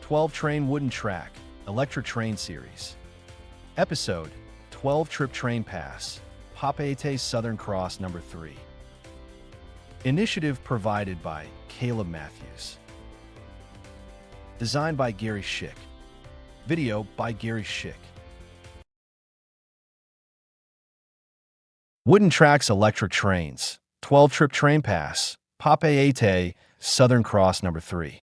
12-train wooden track, electric train series. Episode 12 Trip Train Pass, Papeete Southern Cross Number 3. Initiative provided by Caleb Matthews. Designed by Gary Schick. Video by Gary Schick. Wooden Tracks Electric Trains, 12-Trip Train Pass, Papeete Southern Cross Number 3.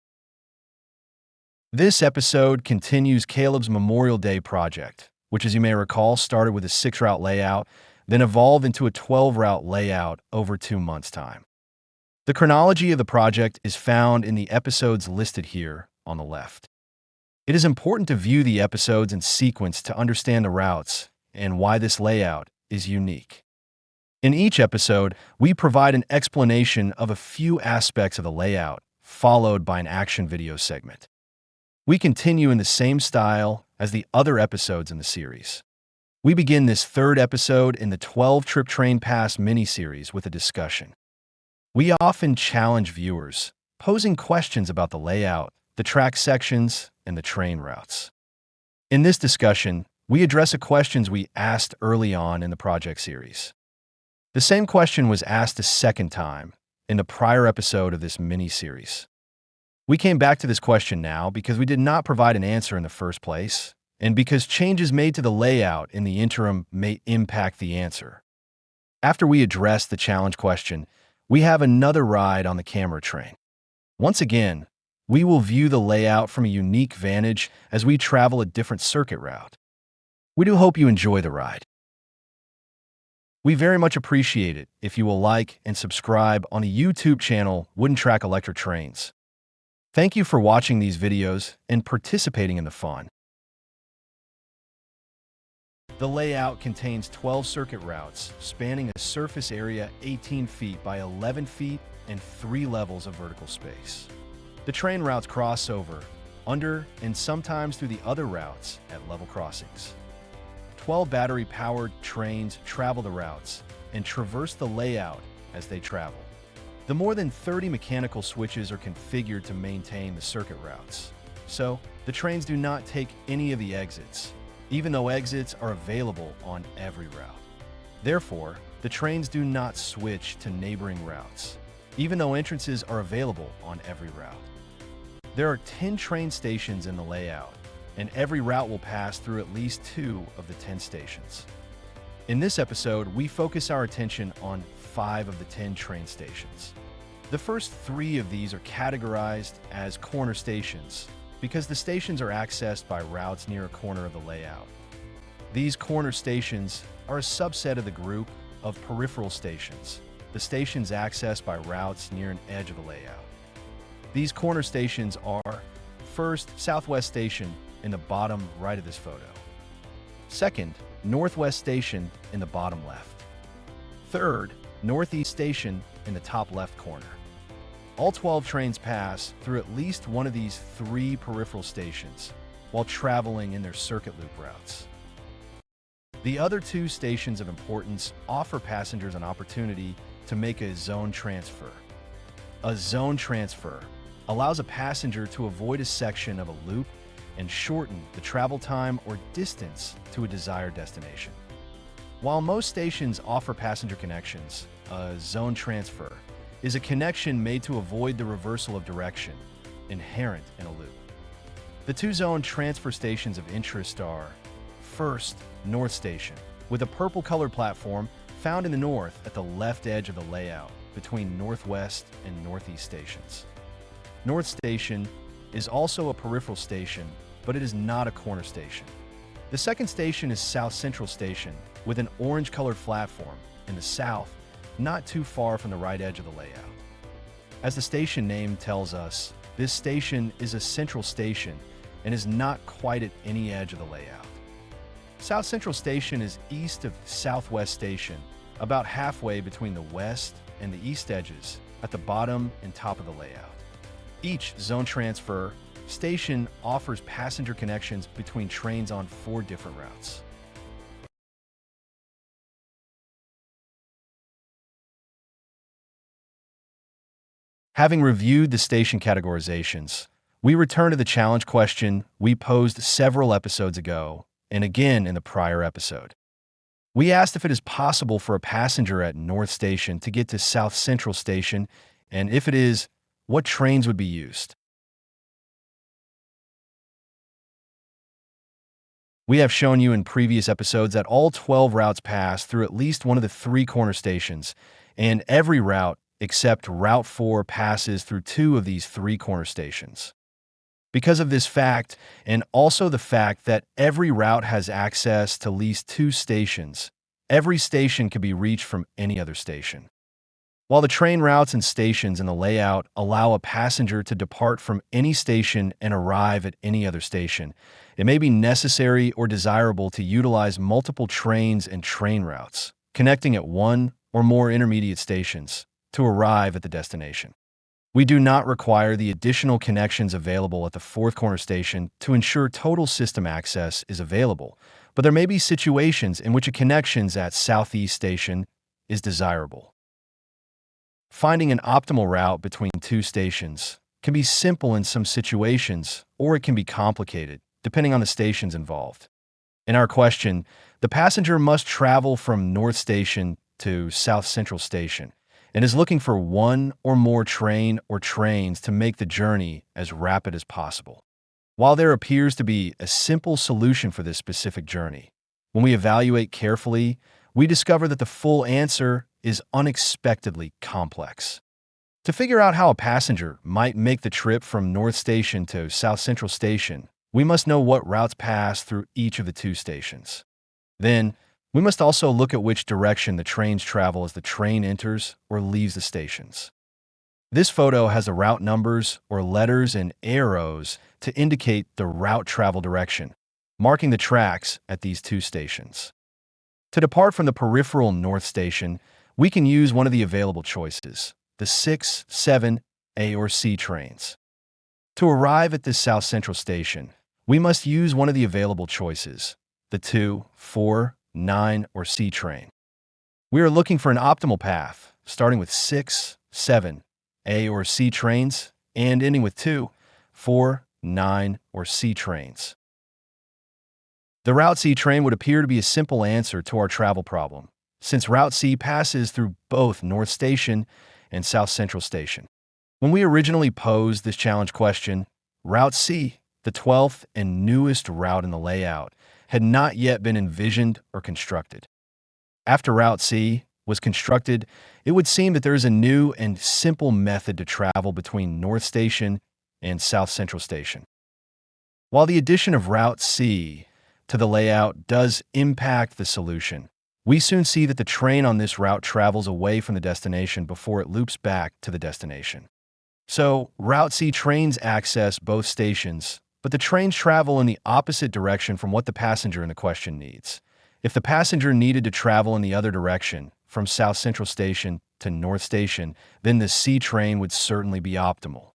This episode continues Caleb's Memorial Day project, which, as you may recall, started with a 6-route layout, then evolved into a 12-route layout over 2 months' time. The chronology of the project is found in the episodes listed here on the left. It is important to view the episodes in sequence to understand the routes and why this layout is unique. In each episode, we provide an explanation of a few aspects of the layout, followed by an action video segment. We continue in the same style as the other episodes in the series. We begin this third episode in the 12-Trip Train Pass mini-series with a discussion. We often challenge viewers, posing questions about the layout, the track sections, and the train routes. In this discussion, we address the questions we asked early on in the project series. The same question was asked a second time in the prior episode of this mini-series. We came back to this question now because we did not provide an answer in the first place, and because changes made to the layout in the interim may impact the answer. After we address the challenge question, we have another ride on the camera train. Once again, we will view the layout from a unique vantage as we travel a different circuit route. We do hope you enjoy the ride. We very much appreciate it if you will like and subscribe on the YouTube channel Wooden Track Electric Trains. Thank you for watching these videos and participating in the fun. The layout contains 12 circuit routes spanning a surface area 18 feet by 11 feet and 3 levels of vertical space. The train routes cross over, under, and sometimes through the other routes at level crossings. 12 battery-powered trains travel the routes and traverse the layout as they travel. The more than 30 mechanical switches are configured to maintain the circuit routes. So, the trains do not take any of the exits, even though exits are available on every route. Therefore, the trains do not switch to neighboring routes, even though entrances are available on every route. There are 10 train stations in the layout, and every route will pass through at least 2 of the 10 stations. In this episode, we focus our attention on 5 of the 10 train stations. The first 3 of these are categorized as corner stations because the stations are accessed by routes near a corner of the layout. These corner stations are a subset of the group of peripheral stations, the stations accessed by routes near an edge of the layout. These corner stations are, first, Southwest Station in the bottom right of this photo. Second, Northwest Station in the bottom left. Third, Northeast Station in the top left corner. All 12 trains pass through at least one of these 3 peripheral stations while traveling in their circuit loop routes. The other 2 stations of importance offer passengers an opportunity to make a zone transfer. A zone transfer allows a passenger to avoid a section of a loop and shorten the travel time or distance to a desired destination. While most stations offer passenger connections, a zone transfer is a connection made to avoid the reversal of direction inherent in a loop. The 2 zone transfer stations of interest are, first, North Station, with a purple-colored platform found in the north at the left edge of the layout between Northwest and Northeast stations. North Station is also a peripheral station, but it is not a corner station. The second station is South Central Station, with an orange-colored platform in the south, not too far from the right edge of the layout. As the station name tells us, this station is a central station and is not quite at any edge of the layout. South Central Station is east of Southwest Station, about halfway between the west and the east edges at the bottom and top of the layout. Each zone transfer station offers passenger connections between trains on 4 different routes. Having reviewed the station categorizations, We return to the challenge question we posed several episodes ago, and again in the prior episode. We asked if it is possible for a passenger at North Station to get to South Central Station, and if it is, what trains would be used. We have shown you in previous episodes that all 12 routes pass through at least one of the three corner stations, and every route except Route 4 passes through two of these three corner stations. Because of this fact, and also the fact that every route has access to at least two stations, every station can be reached from any other station. While the train routes and stations in the layout allow a passenger to depart from any station and arrive at any other station, it may be necessary or desirable to utilize multiple trains and train routes, connecting at one or more intermediate stations to arrive at the destination. We do not require the additional connections available at the fourth corner station to ensure total system access is available, but there may be situations in which a connections at Southeast Station is desirable. Finding an optimal route between two stations can be simple in some situations, or it can be complicated, depending on the stations involved. In our question, the passenger must travel from North Station to South Central Station and is looking for one or more train or trains to make the journey as rapid as possible. While there appears to be a simple solution for this specific journey, when we evaluate carefully, we discover that the full answer is unexpectedly complex. To figure out how a passenger might make the trip from North Station to South Central Station, we must know what routes pass through each of the two stations. Then, we must also look at which direction the trains travel as the train enters or leaves the stations. This photo has the route numbers or letters and arrows to indicate the route travel direction, marking the tracks at these two stations. To depart from the peripheral North Station, we can use one of the available choices, the 6, 7, A or C trains. To arrive at this South Central Station, we must use one of the available choices, the 2, 4, 9, or C train. We are looking for an optimal path, starting with 6, 7, A or C trains, and ending with 2, 4, 9, or C trains. The Route C train would appear to be a simple answer to our travel problem, since Route C passes through both North Station and South Central Station. When we originally posed this challenge question, Route C, the 12th and newest route in the layout, had not yet been envisioned or constructed. After Route C was constructed, it would seem that there is a new and simple method to travel between North Station and South Central Station. While the addition of Route C to the layout does impact the solution, we soon see that the train on this route travels away from the destination before it loops back to the destination. So, Route C trains access both stations, but the trains travel in the opposite direction from what the passenger in the question needs. If the passenger needed to travel in the other direction, from South Central Station to North Station, then the C train would certainly be optimal.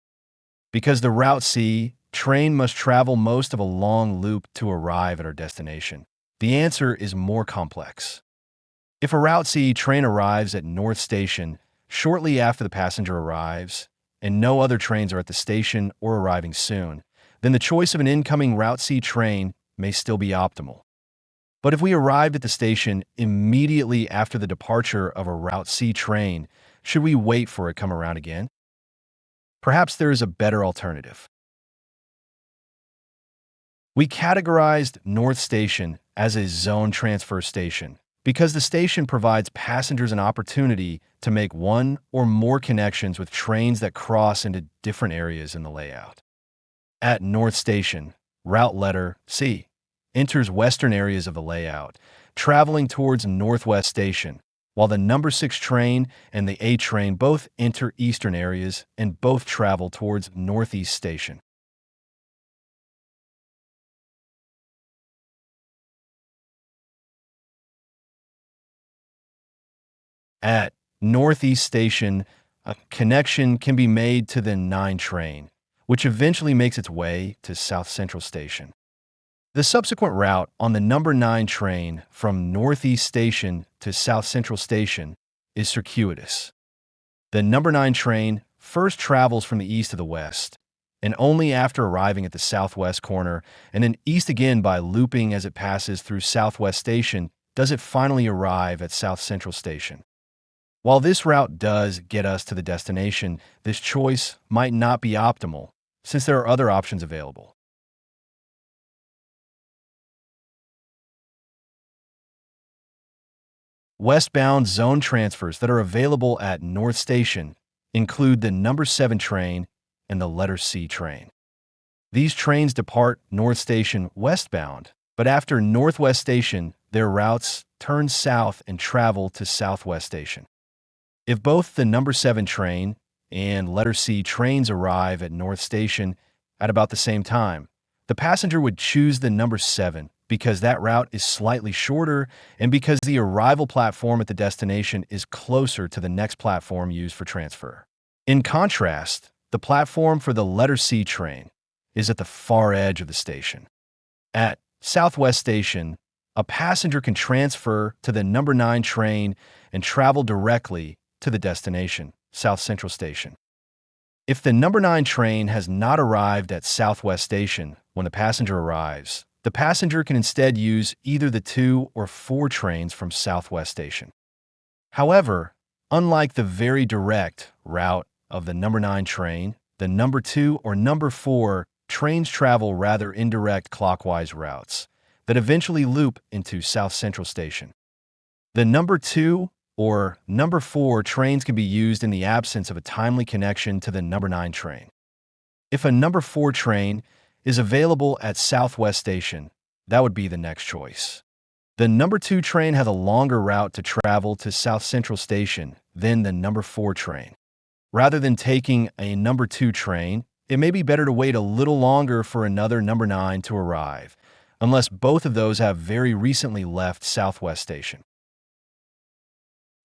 Because the Route C train must travel most of a long loop to arrive at our destination, the answer is more complex. If a Route C train arrives at North Station shortly after the passenger arrives, and no other trains are at the station or arriving soon, then the choice of an incoming Route C train may still be optimal. But if we arrived at the station immediately after the departure of a Route C train, should we wait for it to come around again? Perhaps there is a better alternative. We categorized North Station as a zone transfer station because the station provides passengers an opportunity to make one or more connections with trains that cross into different areas in the layout. At North Station, route letter C enters western areas of the layout, traveling towards Northwest Station, while the number 6 train and the A train both enter eastern areas and both travel towards Northeast Station. At Northeast Station, a connection can be made to the 9 train, which eventually makes its way to South Central Station. The subsequent route on the number 9 train from Northeast Station to South Central Station is circuitous. The number 9 train first travels from the east to the west, and only after arriving at the southwest corner and then east again by looping as it passes through Southwest Station does it finally arrive at South Central Station. While this route does get us to the destination, this choice might not be optimal since there are other options available. Westbound zone transfers that are available at North Station include the number 7 train and the letter C train. These trains depart North Station westbound, but after Northwest Station, their routes turn south and travel to Southwest Station. If both the number 7 train and letter C trains arrive at North Station at about the same time, the passenger would choose the number 7 because that route is slightly shorter and because the arrival platform at the destination is closer to the next platform used for transfer. In contrast, the platform for the letter C train is at the far edge of the station. At Southwest Station, a passenger can transfer to the number 9 train and travel directly to the destination, South Central Station. If the number 9 train has not arrived at Southwest Station when the passenger arrives, the passenger can instead use either the 2 or 4 trains from Southwest Station. However, unlike the very direct route of the number 9 train, the number 2 or number 4 trains travel rather indirect clockwise routes that eventually loop into South Central Station. The number 2 or number 4 trains can be used in the absence of a timely connection to the number 9 train. If a number 4 train is available at Southwest Station, that would be the next choice. The number 2 train has a longer route to travel to South Central Station than the number 4 train. Rather than taking a number 2 train, it may be better to wait a little longer for another number 9 to arrive, unless both of those have very recently left Southwest Station.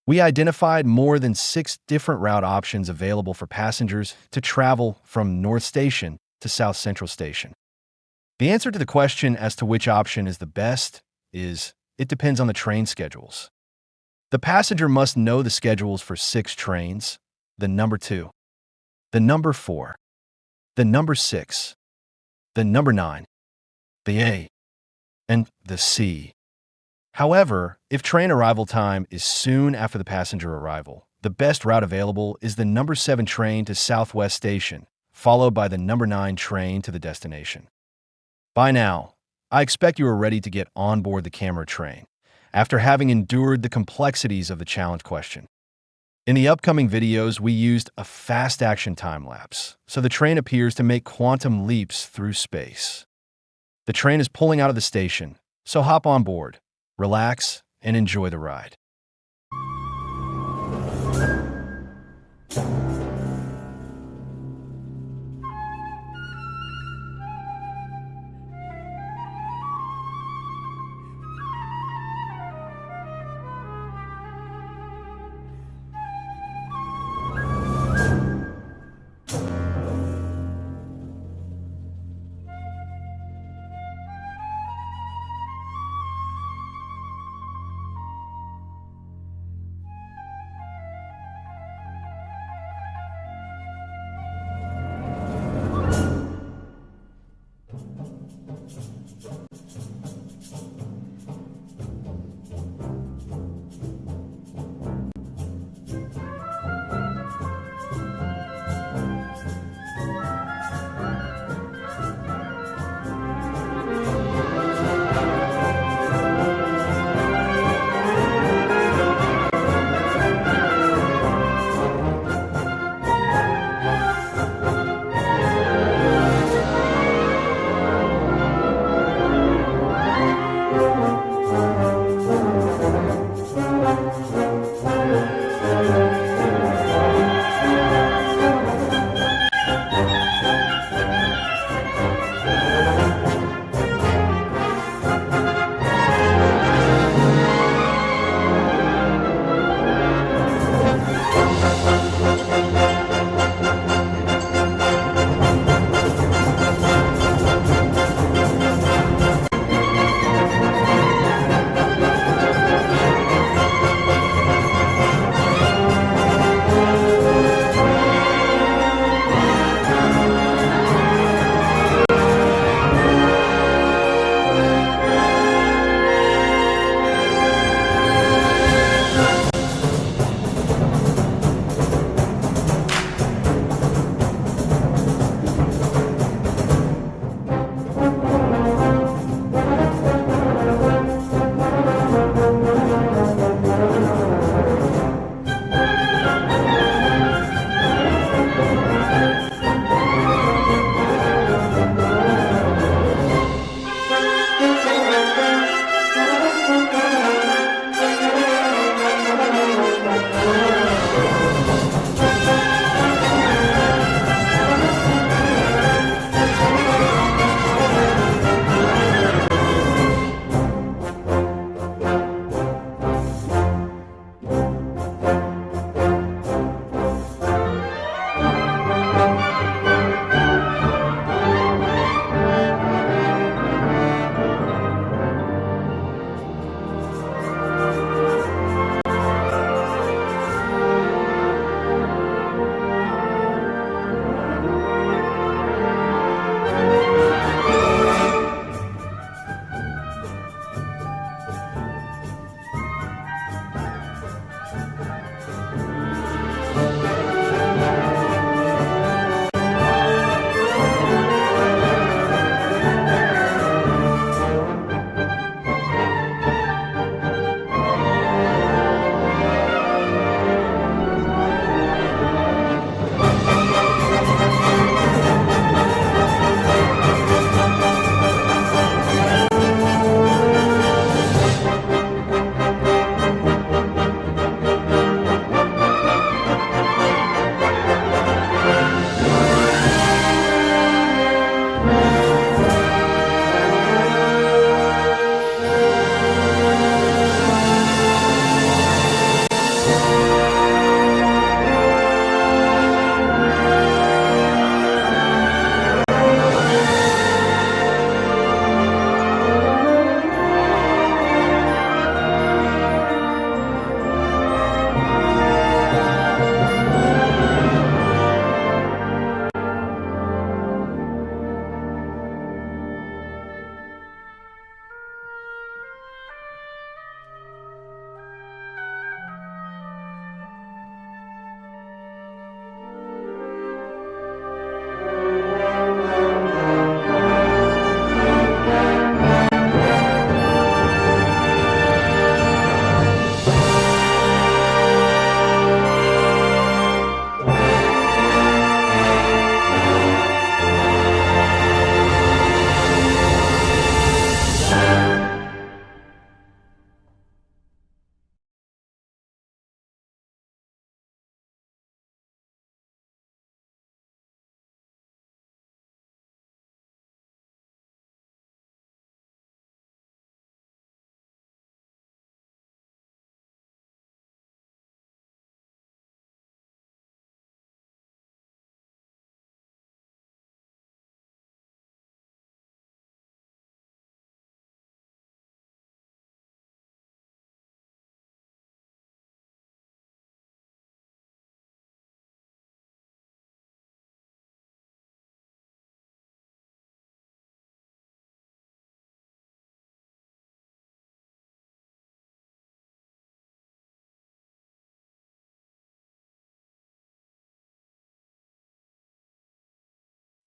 We identified more than 6 different route options available for passengers to travel from North Station to South Central Station. The answer to the question as to which option is the best is it depends on the train schedules. The passenger must know the schedules for 6 trains, the number 2, the number 4, the number 6, the number 9, the A, and the C. However, if train arrival time is soon after the passenger arrival, the best route available is the number 7 train to Southwest Station, followed by the number 9 train to the destination. By now, I expect you are ready to get on board the camera train, after having endured the complexities of the challenge question. In the upcoming videos, we used a fast action time-lapse, so the train appears to make quantum leaps through space. The train is pulling out of the station, so hop on board, relax, and enjoy the ride.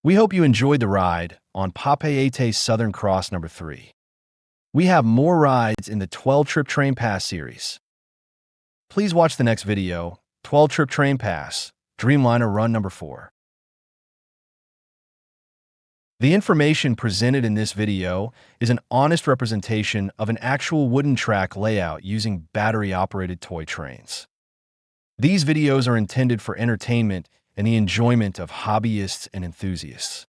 We hope you enjoyed the ride on Papeete Southern Cross number 3. We have more rides in the 12-Trip Train Pass series. Please watch the next video, 12-Trip Train Pass, Dreamliner Run number 4. The information presented in this video is an honest representation of an actual wooden track layout using battery-operated toy trains. These videos are intended for entertainment and the enjoyment of hobbyists and enthusiasts.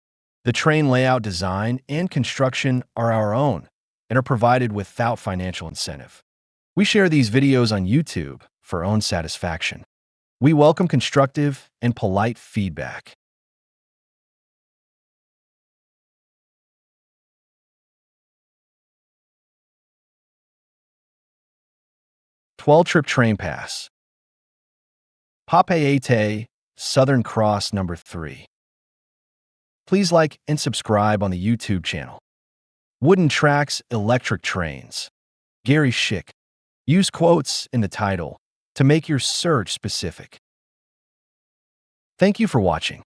The train layout design and construction are our own and are provided without financial incentive. We share these videos on YouTube for our own satisfaction. We welcome constructive and polite feedback. 12-Trip Train Pass. Papeete Southern Cross number 3. Please like and subscribe on the YouTube channel. Wooden Tracks, Electric Trains. Gary Schick. Use quotes in the title to make your search specific. Thank you for watching.